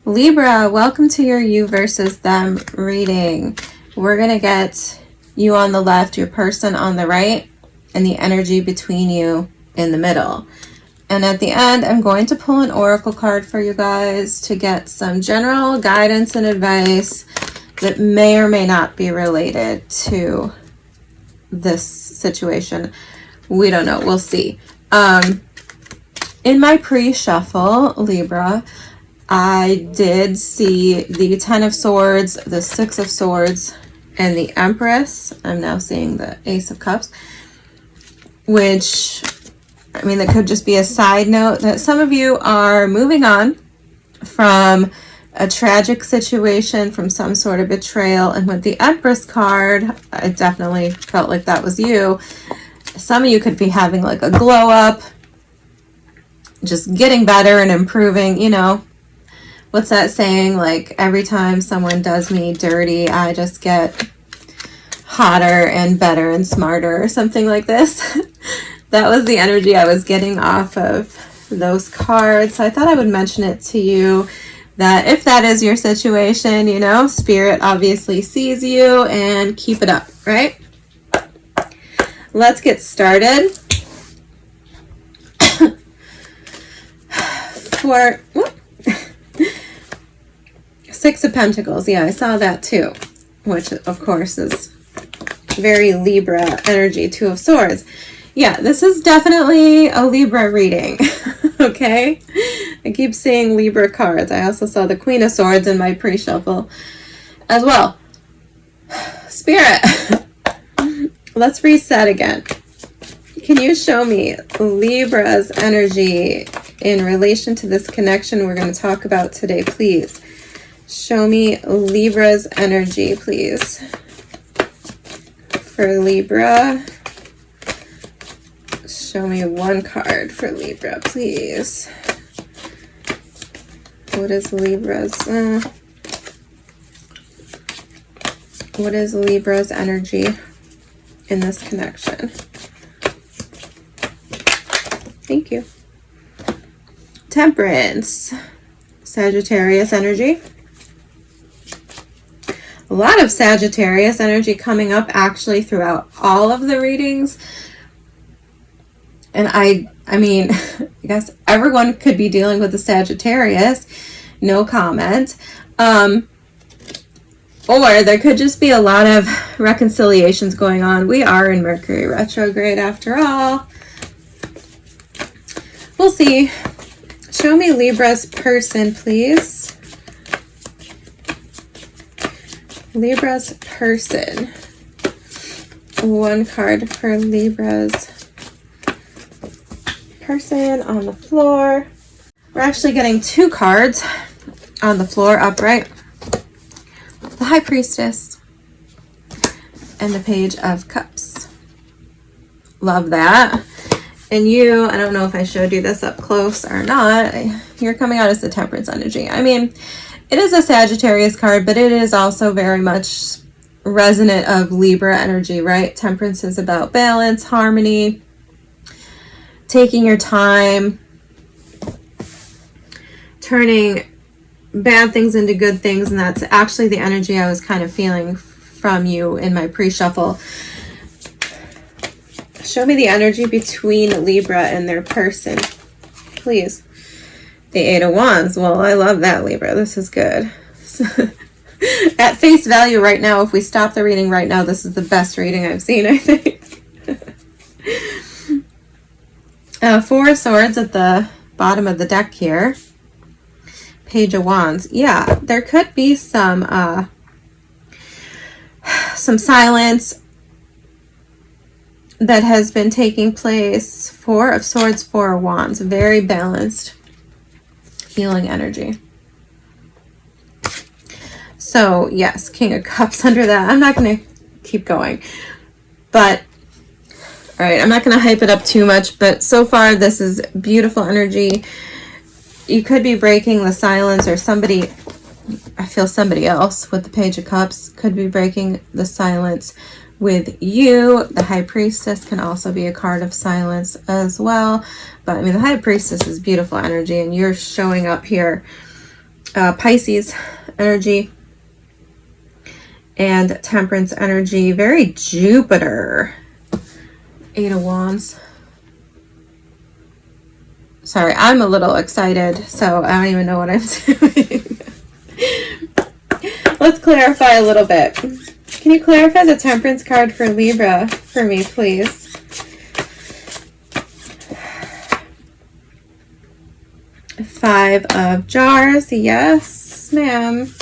Libra, welcome to your you versus them reading. We're going to get you on the left, your person on the right, and the energy between you in the middle. And at the end, I'm going to pull an oracle card for you guys to get some general guidance and advice that may or may not be related to this situation. We don't know. We'll see. In my pre-shuffle, Libra, I did see the 10 of Swords, the 6 of Swords, and the Empress. I'm now seeing the Ace of Cups, which, I mean, that could just be a side note that some of you are moving on from a tragic situation, from some sort of betrayal. And with the Empress card, I definitely felt like that was you. Some of you could be having like a glow up, just getting better and improving, you know. What's that saying? Like, every time someone does me dirty, I just get hotter and better and smarter, or something like this. That was the energy I was getting off of those cards. So I thought I would mention it to you, that if that is your situation, you know, Spirit obviously sees you, and keep it up, right? Let's get started. For Six of Pentacles. Yeah, I saw that too, which of course is very Libra energy. 2 of Swords. Yeah, this is definitely a Libra reading. Okay, I keep seeing Libra cards. I also saw the Queen of Swords in my pre-shuffle as well. Spirit, let's reset again. Can you show me Libra's energy in relation to this connection we're going to talk about today, please? Show me Libra's energy, please. For Libra, show me one card for Libra, please. What is Libra's energy in this connection? Thank you. Temperance, Sagittarius energy. A lot of Sagittarius energy coming up actually throughout all of the readings. And I mean, I guess everyone could be dealing with a Sagittarius. No comment. Or there could just be a lot of reconciliations going on. We are in Mercury retrograde after all. We'll see. Show me Libra's person, please. Libra's person. One card for Libra's person on the floor. We're actually getting 2 cards on the floor upright. The High Priestess and the Page of Cups. Love that. And you, I don't know if I showed you this up close or not, you're coming out as the Temperance energy. I mean, it is a Sagittarius card, but it is also very much resonant of Libra energy, right? Temperance is about balance, harmony, taking your time, turning bad things into good things, and that's actually the energy I was kind of feeling from you in my pre-shuffle. Show me the energy between Libra and their person, please. The 8 of Wands. Well, I love that, Libra. This is good. At face value right now, if we stop the reading right now, this is the best reading I've seen, I think. 4 of Swords at the bottom of the deck here. Page of Wands. Yeah, there could be some silence that has been taking place. 4 of Swords, 4 of Wands. Very balanced, healing energy. So yes, King of Cups under that. I'm not going to keep going, but all right, I'm not going to hype it up too much, but so far this is beautiful energy. You could be breaking the silence, or somebody, I feel somebody else with the Page of Cups could be breaking the silence with you. The High Priestess can also be a card of silence as well. But I mean, the High Priestess is beautiful energy, and you're showing up here Pisces energy and Temperance energy. Very Jupiter. 8 of Wands. Sorry, I'm a little excited, so I don't even know what I'm doing. Let's clarify a little bit. Can you clarify the Temperance card for Libra for me, please? Five of Jars. Yes, ma'am.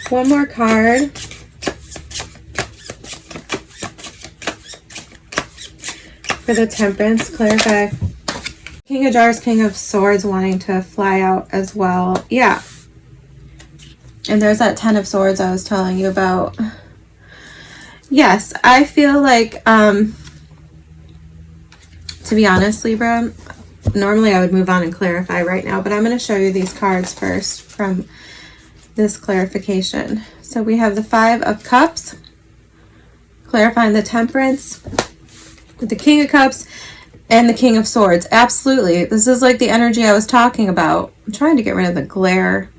One more card. For the Temperance, clarify. King of Jars, King of Swords wanting to fly out as well. Yeah. And there's that 10 of Swords I was telling you about. Yes, I feel like, to be honest, Libra, normally I would move on and clarify right now, but I'm going to show you these cards first from this clarification. So we have the 5 of Cups, clarifying the Temperance, with the King of Cups, and the King of Swords. Absolutely. This is like the energy I was talking about. I'm trying to get rid of the glare.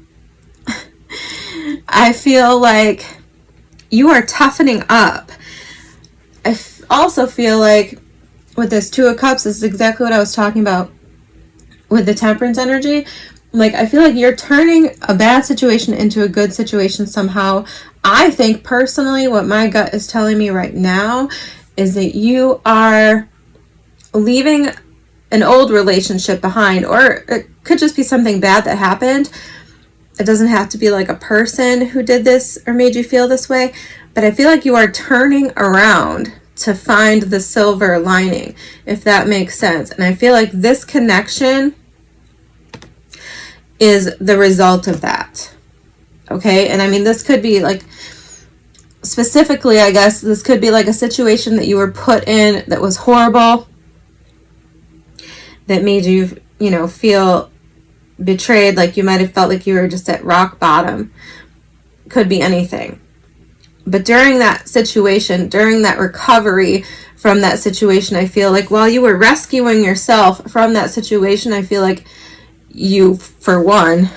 I feel like you are toughening up. I also feel like with this 2 of Cups, this is exactly what I was talking about with the Temperance energy. Like, I feel like you're turning a bad situation into a good situation somehow. I think personally what my gut is telling me right now is that you are leaving an old relationship behind, or it could just be something bad that happened. It doesn't have to be like a person who did this or made you feel this way, but I feel like you are turning around to find the silver lining, if that makes sense. And I feel like this connection is the result of that. Okay? And I mean, this could be like, specifically, I guess, this could be like a situation that you were put in that was horrible, that made you, you know, feel betrayed, like you might have felt like you were just at rock bottom. Could be anything. But during that situation, during that recovery from that situation, I feel like while you were rescuing yourself from that situation, I feel like you, for one,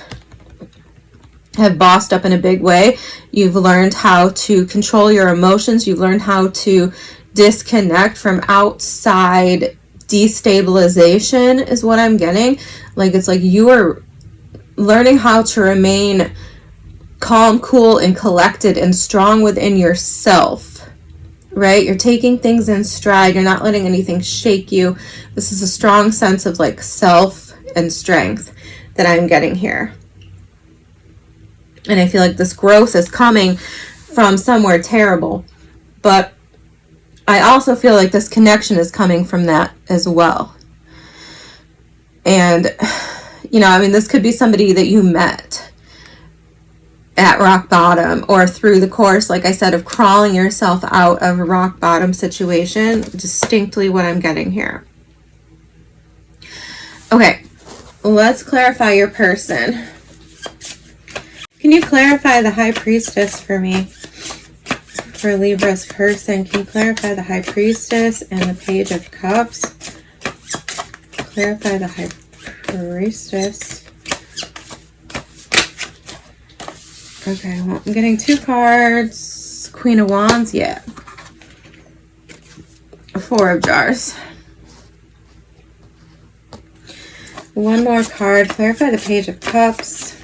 have bossed up in a big way. You've learned how to control your emotions. You've learned how to disconnect from outside destabilization is what I'm getting. Like, it's like you are learning how to remain calm, cool, and collected and strong within yourself, right? You're taking things in stride. You're not letting anything shake you. This is a strong sense of like self and strength that I'm getting here. And I feel like this growth is coming from somewhere terrible, but I also feel like this connection is coming from that as well. And, you know, I mean, this could be somebody that you met at rock bottom, or through the course, like I said, of crawling yourself out of a rock bottom situation. Distinctly what I'm getting here. Okay, let's clarify your person. Can you clarify the High Priestess for me? For Libra's person, can you clarify the High Priestess and the Page of Cups? Clarify the High Priestess. Okay, well, I'm getting 2 cards. Queen of Wands, yeah. 4 of Jars. One more card. Clarify the Page of Cups.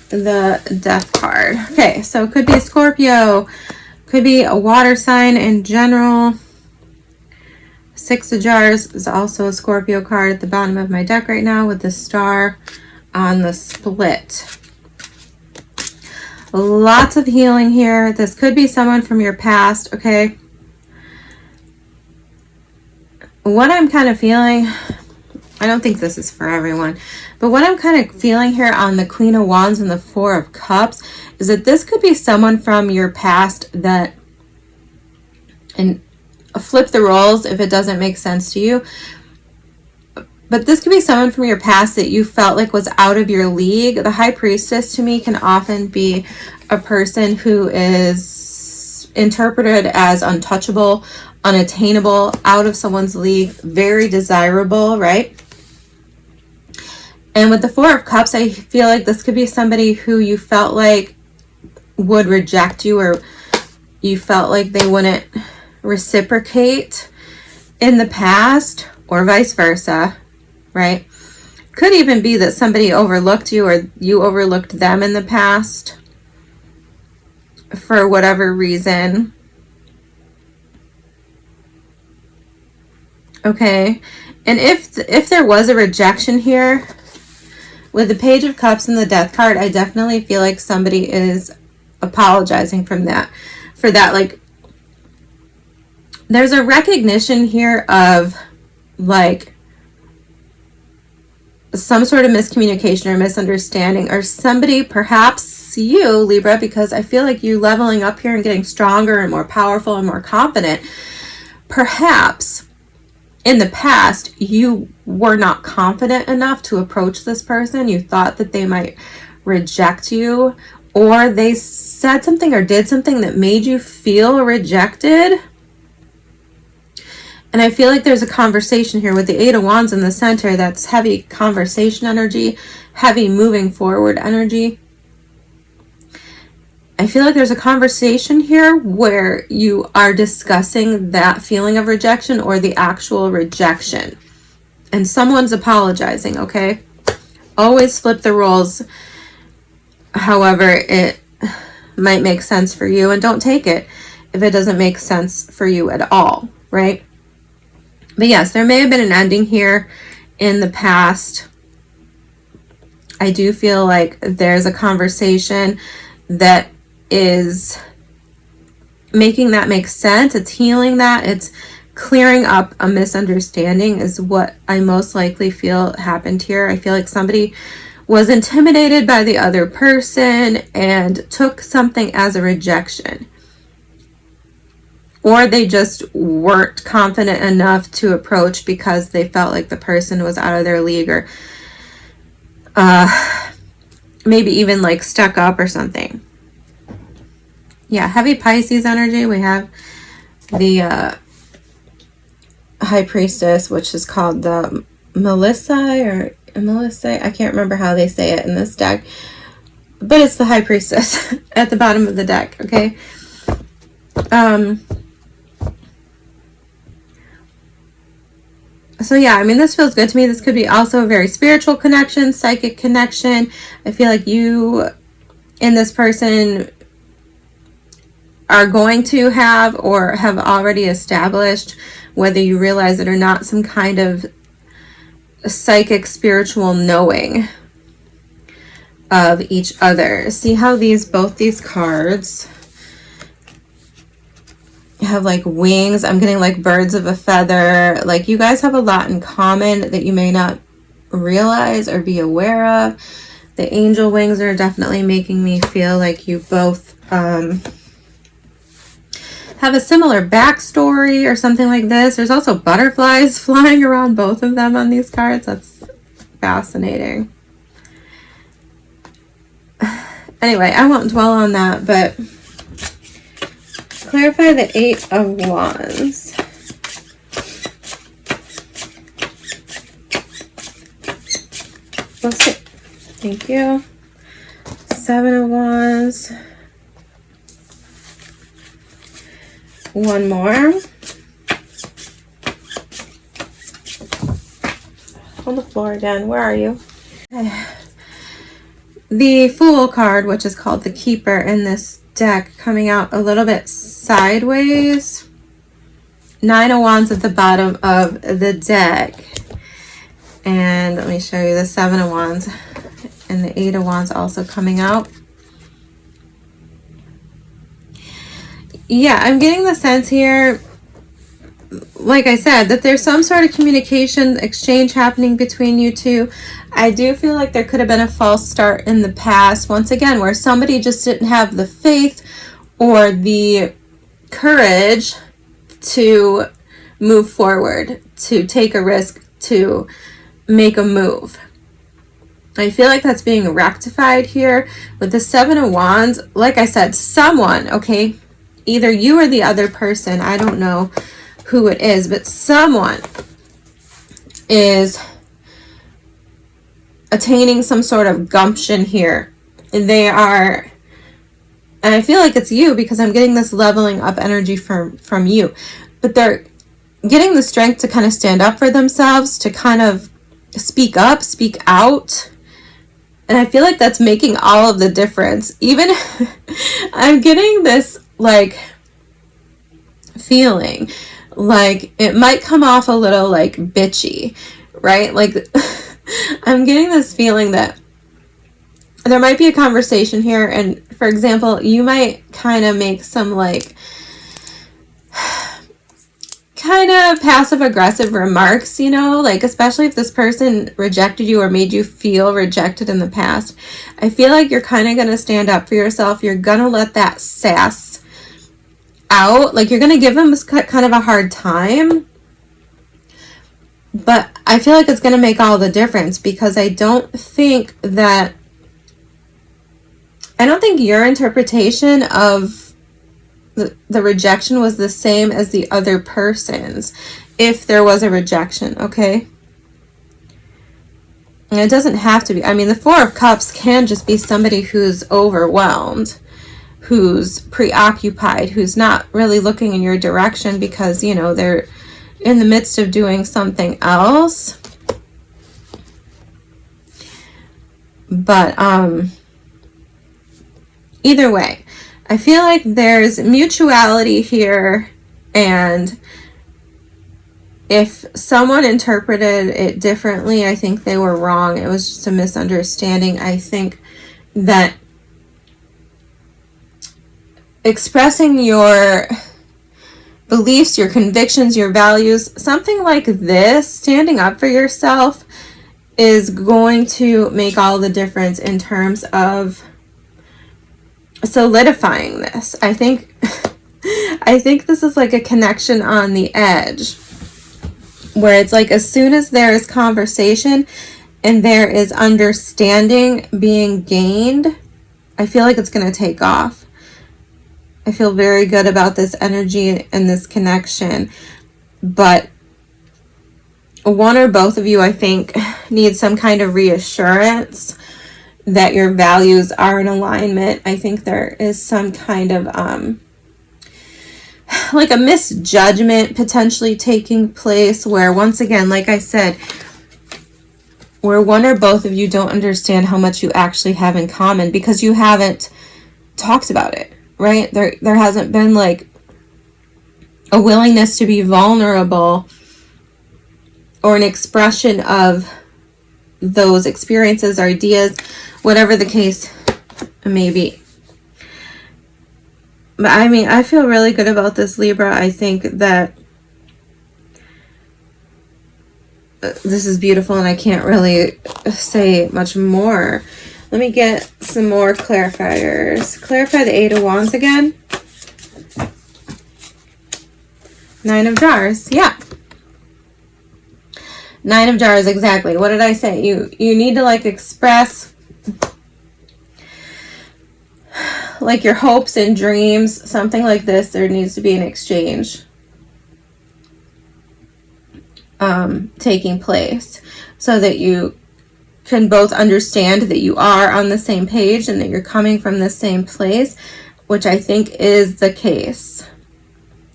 The Death card. Okay, so it could be a Scorpio, could be a water sign in general. 6 of Jars is also a Scorpio card at the bottom of my deck right now with the star on the split. Lots of healing here. This could be someone from your past, okay? What I'm kind of feeling, I don't think this is for everyone, but what I'm kind of feeling here on the Queen of Wands and the 4 of Cups is that this could be someone from your past that, and flip the roles if it doesn't make sense to you, but this could be someone from your past that you felt like was out of your league. The High Priestess to me can often be a person who is interpreted as untouchable, unattainable, out of someone's league, very desirable, right? And with the Four of Cups, I feel like this could be somebody who you felt like would reject you, or you felt like they wouldn't reciprocate in the past, or vice versa, right? Could even be that somebody overlooked you, or you overlooked them in the past for whatever reason. Okay, and if there was a rejection here with the Page of Cups and the Death card, I definitely feel like somebody is apologizing for that. Like, there's a recognition here of like some sort of miscommunication or misunderstanding, or somebody, perhaps you, Libra, because I feel like you leveling up here and getting stronger and more powerful and more confident. Perhaps in the past you were not confident enough to approach this person. You thought that they might reject you, or they said something or did something that made you feel rejected. And I feel like there's a conversation here with the Eight of Wands in the center that's heavy conversation energy, heavy moving forward energy. I feel like there's a conversation here where you are discussing that feeling of rejection or the actual rejection. And someone's apologizing, okay? Always flip the roles however it might make sense for you, and don't take it if it doesn't make sense for you at all, right? But yes, there may have been an ending here in the past. I do feel like there's a conversation that is making that make sense. It's healing that. It's clearing up a misunderstanding is what I most likely feel happened here. I feel like somebody was intimidated by the other person and took something as a rejection. Or they just weren't confident enough to approach because they felt like the person was out of their league, or maybe even like stuck up or something. Yeah, heavy Pisces energy. We have the High Priestess, which is called the Melissa. I can't remember how they say it in this deck. But it's the High Priestess at the bottom of the deck, okay? So yeah, I mean, this feels good to me. This could be also a very spiritual connection, psychic connection. I feel like you and this person are going to have or have already established, whether you realize it or not, some kind of psychic spiritual knowing of each other. See how both these cards have like wings. I'm getting like birds of a feather. Like, you guys have a lot in common that you may not realize or be aware of. The angel wings are definitely making me feel like you both have a similar backstory or something like this. There's also butterflies flying around both of them on these cards. That's fascinating. Anyway, I won't dwell on that, but clarify the Eight of Wands. Let's see. Thank you. Seven of Wands. One more. On the floor again. Where are you? The Fool card, which is called the Keeper in this deck, coming out a little bit sideways. Nine of Wands at the bottom of the deck. And let me show you the Seven of Wands and the Eight of Wands also coming out. Yeah, I'm getting the sense here, like I said, that there's some sort of communication exchange happening between you two. I do feel like there could have been a false start in the past, once again, where somebody just didn't have the faith or the courage to move forward, to take a risk, to make a move. I feel like that's being rectified here with the Seven of Wands. Like I said, someone, okay, either you or the other person, I don't know who it is, but someone is attaining some sort of gumption here. They are, and I feel like it's you because I'm getting this leveling up energy from you, but they're getting the strength to kind of stand up for themselves, to kind of speak up, speak out. And I feel like that's making all of the difference. Even I'm getting this like feeling like it might come off a little like bitchy, right? Like I'm getting this feeling that there might be a conversation here, and for example, you might kind of make some like kind of passive aggressive remarks, you know, like especially if this person rejected you or made you feel rejected in the past. I feel like you're kind of going to stand up for yourself. You're going to let that sass out. Like you're going to give them kind of a hard time. But I feel like it's going to make all the difference, because I don't think your interpretation of the rejection was the same as the other person's, if there was a rejection, okay? And it doesn't have to be. I mean, the Four of Cups can just be somebody who's overwhelmed, who's preoccupied, who's not really looking in your direction because, you know, they're in the midst of doing something else. But either way, I feel like there's mutuality here, and if someone interpreted it differently, I think they were wrong. It was just a misunderstanding. I think that expressing your beliefs, your convictions, your values, something like this, standing up for yourself, is going to make all the difference in terms of solidifying this. I think this is like a connection on the edge, where it's like as soon as there is conversation and there is understanding being gained, I feel like it's going to take off. I feel very good about this energy and this connection, but one or both of you, I think, need some kind of reassurance that your values are in alignment. I think there is some kind of like a misjudgment potentially taking place, where once again, like I said, where one or both of you don't understand how much you actually have in common because you haven't talked about it, right? There hasn't been like a willingness to be vulnerable or an expression of those experiences or ideas, whatever the case may be. But I mean, I feel really good about this, Libra. I think that this is beautiful, and I can't really say much more. Let me get some more clarifiers. Clarify the Eight of Wands again. Nine of Jars. Yeah. Nine of Jars, exactly. What did I say? You need to like express like your hopes and dreams, something like this. There needs to be an exchange taking place so that you can both understand that you are on the same page and that you're coming from the same place, which I think is the case.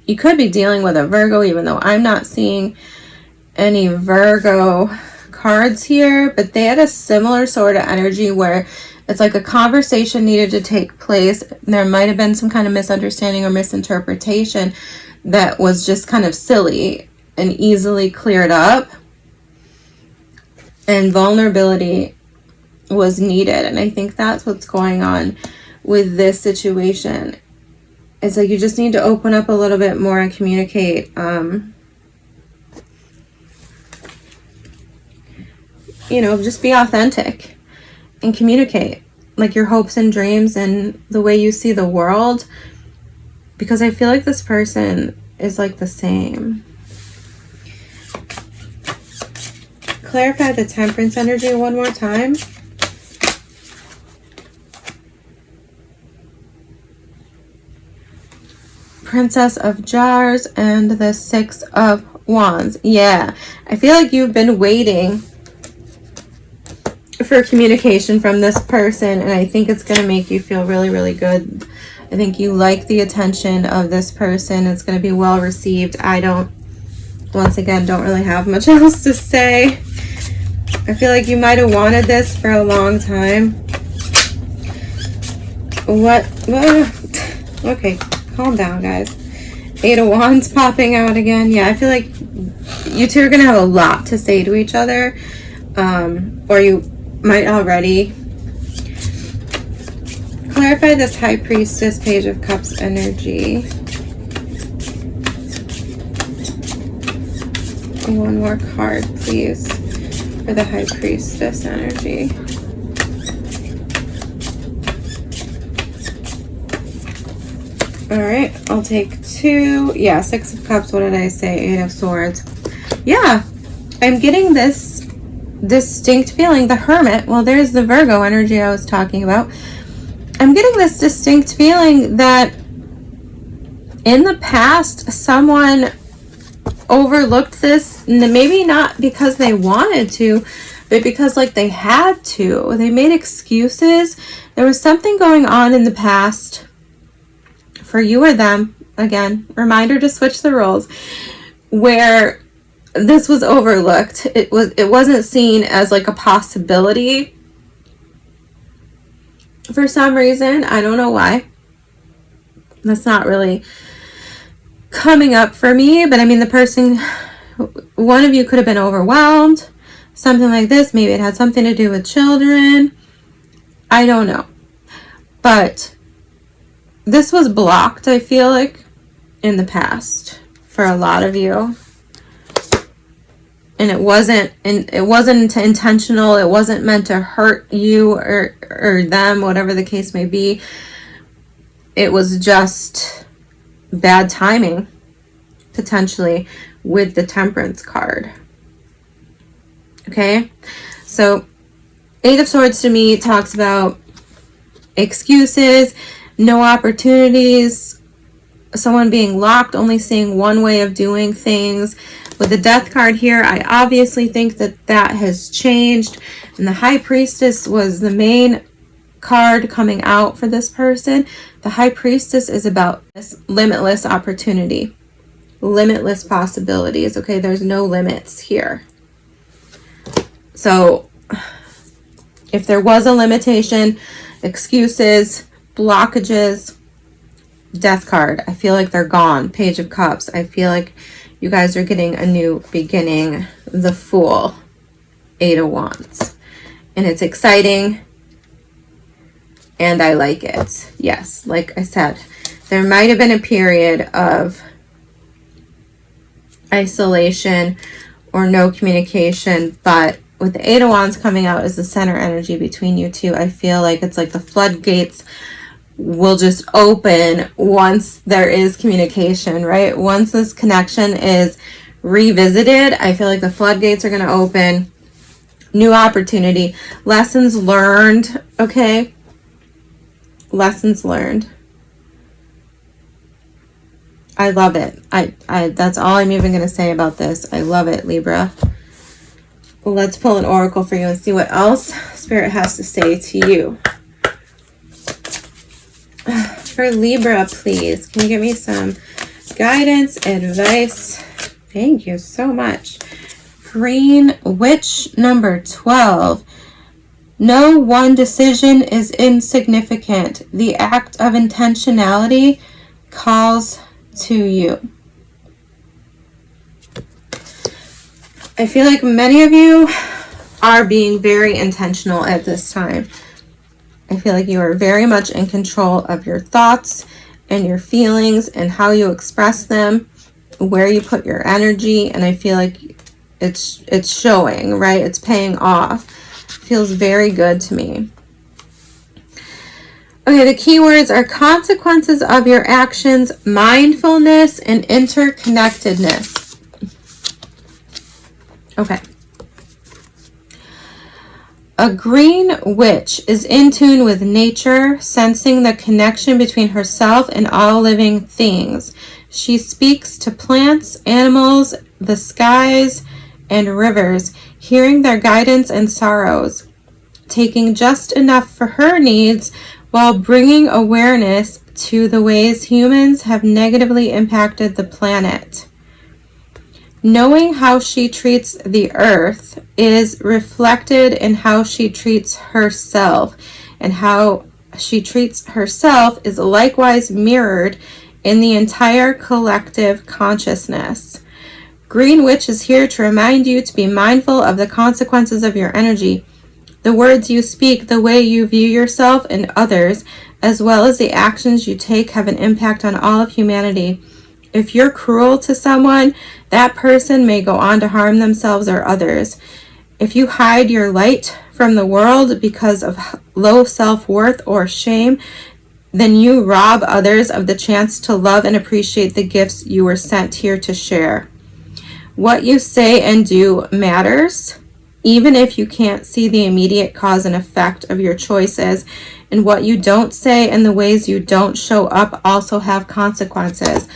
You could be dealing with a Virgo, even though I'm not seeing any Virgo cards here, but they had a similar sort of energy where it's like a conversation needed to take place. There might have been some kind of misunderstanding or misinterpretation that was just kind of silly and easily cleared up, and vulnerability was needed. And I think that's what's going on with this situation. It's like you just need to open up a little bit more and communicate. You know, just be authentic and communicate like your hopes and dreams and the way you see the world, because I feel like this person is like the same. Clarify the Temperance energy one more time. Princess of Jars and the Six of Wands. Yeah, I feel like you've been waiting for communication from this person, and I think it's going to make you feel really, really good. I think you like the attention of this person. It's going to be well received. I don't, once again, don't really have much else to say. I feel like you might have wanted this for a long time. What? Okay, calm down, guys. Eight of Wands popping out again. Yeah, I feel like you two are going to have a lot to say to each other. Or you might already. Clarify this High Priestess, Page of Cups energy. One more card, please, for the High Priestess energy. All right, I'll take two. Yeah, Six of Cups. What did I say? Eight of Swords. Yeah, I'm getting this distinct feeling. The Hermit. Well, there's the Virgo energy I was talking about. I'm getting this distinct feeling that in the past, someone overlooked this, maybe not because they wanted to, but because like they had to. They made excuses. There was something going on in the past for you or them, again, reminder to switch the roles, where this was overlooked. It wasn't seen as like a possibility for some reason. I don't know why. That's not really coming up for me, but I mean, the person, one of you could have been overwhelmed, something like this. Maybe it had something to do with children. I don't know. But this was blocked, I feel like, in the past for a lot of you. And it wasn't intentional. It wasn't meant to hurt you or them, whatever the case may be. It was just bad timing, potentially, with the Temperance card. Okay? So, Eight of Swords to me talks about excuses, no opportunities, someone being locked, only seeing one way of doing things. With the Death card here, I obviously think that has changed. And the High Priestess was the main card coming out for this person. The High Priestess is about this limitless opportunity, limitless possibilities. Okay, there's no limits here. So if there was a limitation, excuses, blockages, Death card, I feel like they're gone. Page of Cups, I feel like you guys are getting a new beginning. The Fool, Eight of Wands. And it's exciting. And I like it. Yes, like I said, there might have been a period of isolation or no communication, but with the Eight of Wands coming out as the center energy between you two, I feel like it's like the floodgates will just open once there is communication, right? Once this connection is revisited, I feel like the floodgates are going to open. New opportunity, lessons learned, okay? Lessons learned. I love it. I that's all I'm even going to say about this. I love it, Libra. Well, let's pull an oracle for you and see what else Spirit has to say to you. For Libra, please, can you give me some guidance, advice? Thank you so much. Green Witch number 12. No one decision is insignificant. The act of intentionality calls to you. I feel like many of you are being very intentional at this time. I feel like you are very much in control of your thoughts and your feelings and how you express them, where you put your energy, and I feel like it's showing, right? It's paying off. It feels very good to me. Okay, the keywords are consequences of your actions, mindfulness, and interconnectedness. Okay. A green witch is in tune with nature, sensing the connection between herself and all living things. She speaks to plants, animals, the skies, and rivers, hearing their guidance and sorrows, taking just enough for her needs while bringing awareness to the ways humans have negatively impacted the planet. Knowing how she treats the earth is reflected in how she treats herself, and how she treats herself is likewise mirrored in the entire collective consciousness. Green Witch is here to remind you to be mindful of the consequences of your energy. The words you speak, the way you view yourself and others, as well as the actions you take, have an impact on all of humanity. If you're cruel to someone, that person may go on to harm themselves or others. If you hide your light from the world because of low self-worth or shame, then you rob others of the chance to love and appreciate the gifts you were sent here to share. What you say and do matters, even if you can't see the immediate cause and effect of your choices. And what you don't say and the ways you don't show up also have consequences.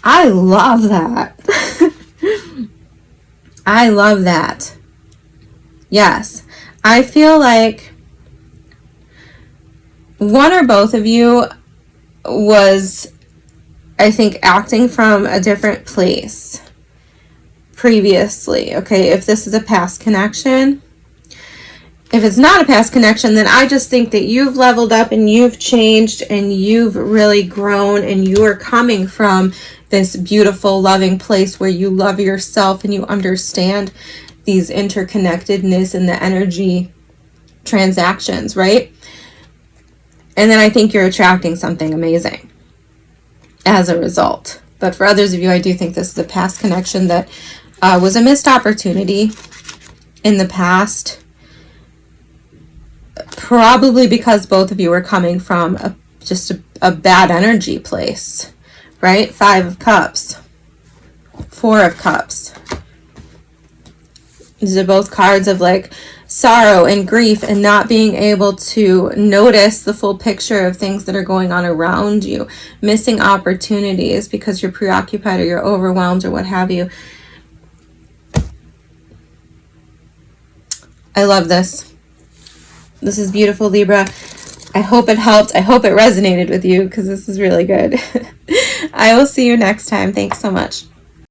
I love that. I love that. Yes. I feel like one or both of you was, I think, acting from a different place previously. Okay, if this is a past connection. If it's not a past connection, then I just think that you've leveled up and you've changed and you've really grown, and you are coming from this beautiful, loving place where you love yourself and you understand these interconnectedness and the energy transactions, right? And then I think you're attracting something amazing as a result. But for others of you, I do think this is a past connection that was a missed opportunity in the past. Probably because both of you are coming from just a bad energy place, right? 5 of Cups, 4 of Cups. These are both cards of like sorrow and grief and not being able to notice the full picture of things that are going on around you, missing opportunities because you're preoccupied or you're overwhelmed or what have you. I love this. This is beautiful, Libra. I hope it helped. I hope it resonated with you because this is really good. I will see you next time. Thanks so much.